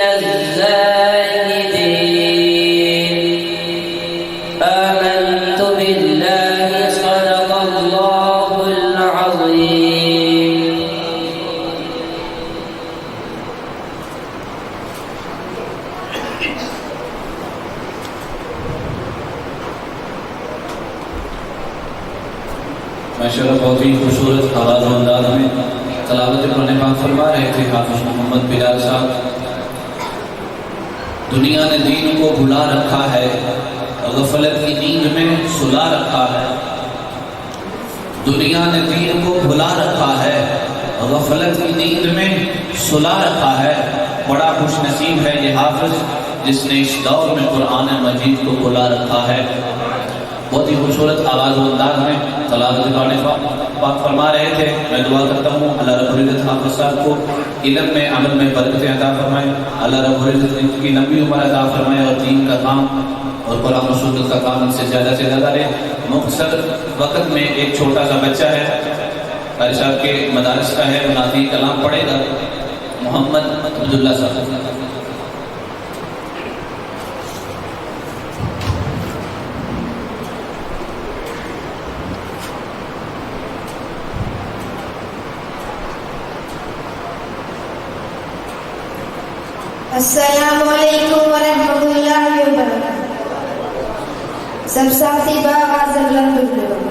آمنت بالله صدق الله العظيم माशाअल्लाह बहुत ही खूबसूरत आवाज़ और अंदाज में तलावत कुरान पाक फरमा रहे थे हाफिज मोहम्मद बिलाल साहब। दुनिया ने दीन को भुला रखा है, गफलत की नींद में सुला रखा है। दुनिया ने दीन को भुला रखा है, गफलत की नींद में सुला रखा है। बड़ा खुशनसीब है ये हाफिज जिसने इस दौर में कुरान मजीद को भुला रखा है। बहुत ही खूबसूरत आवाज़ और अंदाज में तलावत कुरान पाक फरमा रहे थे। मैं दुआ करता हूँ अल्लाह रब्बुल इज़्ज़त हाफ़िज़ साहब को इल्म में अमल में बरकत अता फरमाए, अल्लाह रब्बुल इज़्ज़त की लंबी उम्र अता फरमाए और दीन का काम और कुरान और सुन्नत का काम इनसे ज़्यादा से ज़्यादा रहे। मुख्तसर वक्त में एक छोटा सा बच्चा है, कारी साहब के मदारस का है, नाती कलाम पढ़ेगा मोहम्मद अब्दुल्ला साहब। अस्सलामुअलैकुम वरहमतुल्लाहि वबरकातुहू। सब साथी बाग आज़म लंदन